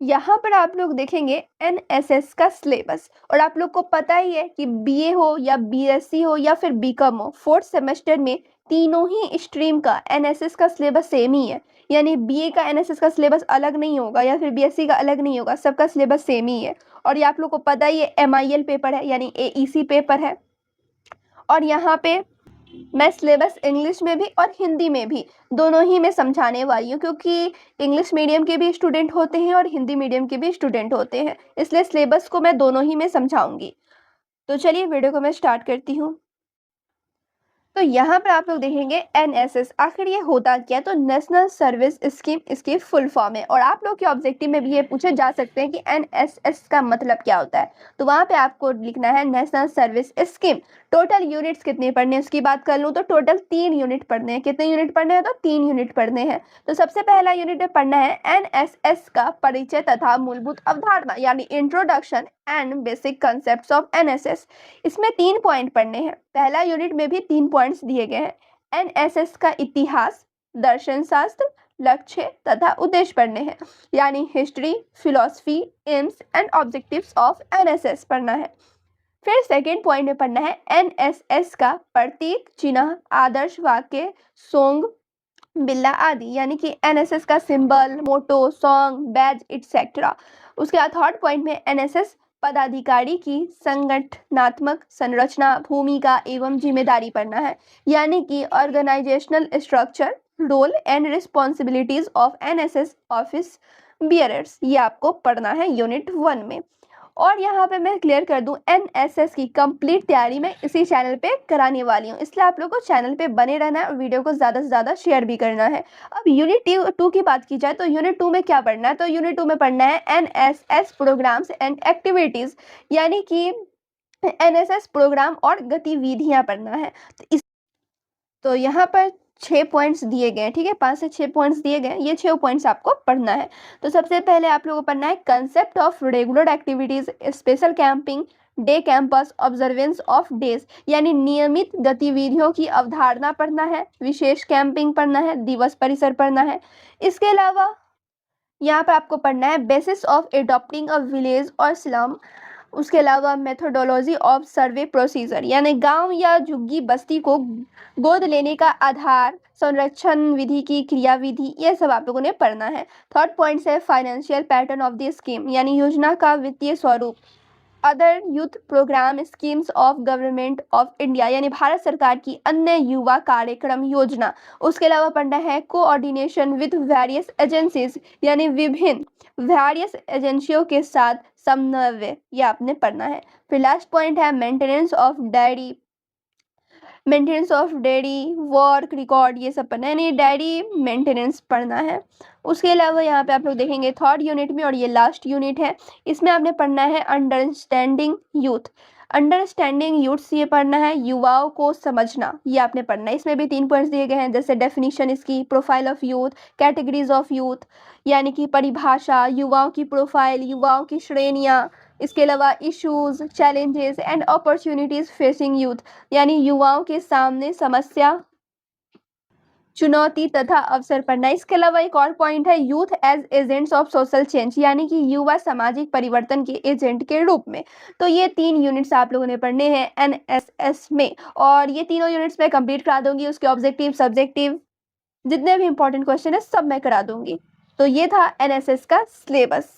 यहाँ पर आप लोग देखेंगे एनएसएस का सिलेबस, और आप लोग को पता ही है कि बीए हो या बीएससी हो या फिर बीकॉम हो, फोर्थ सेमेस्टर में तीनों ही स्ट्रीम का एनएसएस का सिलेबस सेम ही है। यानी बीए का एनएसएस का सिलेबस अलग नहीं होगा या फिर बीएससी का अलग नहीं होगा, सबका सिलेबस सेम ही है। और ये आप लोग को पता ही है एमआईएल पेपर है यानी एईसी पेपर है। और यहाँ पे मैं सिलेबस इंग्लिश में भी और हिंदी में भी दोनों ही में समझाने वाली हूँ, क्योंकि इंग्लिश मीडियम के भी स्टूडेंट होते हैं और हिंदी मीडियम के भी स्टूडेंट होते हैं, इसलिए सिलेबस को मैं दोनों ही में समझाऊंगी। तो चलिए वीडियो को मैं स्टार्ट करती हूँ। तो यहाँ पर आप लोग देखेंगे एनएसएस, आखिर ये होता क्या है? तो नेशनल सर्विस स्कीम इसकी फुल फॉर्म है। और आप लोग के ऑब्जेक्टिव में भी ये पूछे जा सकते हैं कि एनएसएस का मतलब क्या होता है। तो वहाँ पे आपको लिखना है national service scheme. Total units कितने पढ़ने हैं उसकी बात कर लूँ तो टोटल 3 यूनिट पढ़ने हैं। कितने यूनिट पढ़ने हैं? तो 3 यूनिट पढ़ने हैं। तो सबसे पहला यूनिट में पढ़ना है एनएसएस का परिचय तथा मूलभूत अवधारणा, यानी introduction and basic concept of NSS. इसमें 3 पॉइंट पढ़ने हैं। पहला यूनिट में भी 3 पॉइंट्स दिए गए हैं। एनएसएस का इतिहास, दर्शन शास्त्र, लक्ष्य तथा उद्देश्य पढ़ने हैं, यानी history, philosophy, AIIMS and objectives of NSS पढ़ना है। फिर सेकेंड पॉइंट में पढ़ना है एनएसएस का प्रतीक, चिन्ह, आदर्श वाक्य, सोंग, बिल्ला आदि, यानी कि एनएसएस का सिंबल, मोटो, सॉन्ग, बैज इट्सेट्रा। उसके बाद थर्ड पॉइंट में एनएसएस पदाधिकारी की संगठनात्मक संरचना, भूमिका एवं जिम्मेदारी पढ़ना है, यानी कि organisational structure, role and responsibilities of NSS office bearers. ये आपको पढ़ना है यूनिट 1 में। और यहाँ पे मैं क्लियर कर दूं, एनएसएस की कंप्लीट तैयारी मैं इसी चैनल पे कराने वाली हूँ, इसलिए आप लोगों को चैनल पे बने रहना है और वीडियो को ज़्यादा से ज़्यादा शेयर भी करना है। अब यूनिट 2 की बात की जाए तो यूनिट 2 में क्या पढ़ना है? तो यूनिट 2 में पढ़ना है एनएसएस प्रोग्राम्स एंड एक्टिविटीज़, यानी कि एनएसएस प्रोग्राम और गतिविधियाँ पढ़ना है। तो यहाँ पर 6 पॉइंट्स दिए गए हैं, ठीक है, 5 से 6 पॉइंट्स दिए गए हैं। ये 6 पॉइंट्स आपको पढ़ना है। तो सबसे पहले आप लोगों को पढ़ना है concept of regular activities, special camping, day campus, observance of days, यानी नियमित गतिविधियों की अवधारणा पढ़ना है, विशेष कैंपिंग पढ़ना है, दिवस परिसर पढ़ना है। इसके अलावा यहाँ पर आपको पढ़ना है basis of adopting a village और स्लम। उसके अलावा मेथोडोलॉजी ऑफ सर्वे प्रोसीजर, यानी गांव या झुग्गी बस्ती को गोद लेने का आधार, संरक्षण विधि की क्रियाविधि, ये सब आप लोगों ने पढ़ना है। थर्ड पॉइंट है financial pattern of the scheme, यानी योजना का वित्तीय स्वरूप, other youth programme schemes of government of India, यानी भारत सरकार की अन्य युवा कार्यक्रम योजना। उसके अलावा पढ़ना है कोऑर्डिनेशन विद वेरियस एजेंसीज, यानी विभिन्न वेरियस एजेंसियों के साथ समन्वय, यह आपने पढ़ना है। फिर लास्ट पॉइंट है maintenance of dairy work record, ये सब पढ़ना है, यानी डायरी मेंटेनेंस पढ़ना है। उसके अलावा यहाँ पे आप लोग देखेंगे थर्ड यूनिट में, और ये लास्ट यूनिट है, इसमें आपने पढ़ना है अंडरस्टैंडिंग यूथ। अंडरस्टैंडिंग यूथ ये पढ़ना है, युवाओं को समझना, ये आपने पढ़ना है। इसमें भी 3 पॉइंट्स दिए गए हैं, जैसे डेफिनेशन इसकी, profile of youth, categories of youth, यानी कि परिभाषा, युवाओं की प्रोफाइल, युवाओं की श्रेणियाँ। इसके अलावा issues, challenges and opportunities facing youth, यानी युवाओं के सामने समस्या, चुनौती तथा अवसर पढ़ना। इसके अलावा एक और पॉइंट है youth as agents of social change, यानी कि युवा सामाजिक परिवर्तन के एजेंट के रूप में। तो ये 3 यूनिट्स आप लोगों ने पढ़ने हैं एनएसएस में, और ये तीनों यूनिट्स मैं कंप्लीट करा दूंगी। उसके ऑब्जेक्टिव, सब्जेक्टिव, जितने भी इंपॉर्टेंट क्वेश्चन है सब मैं करा दूंगी। तो ये था एनएसएस का सिलेबस।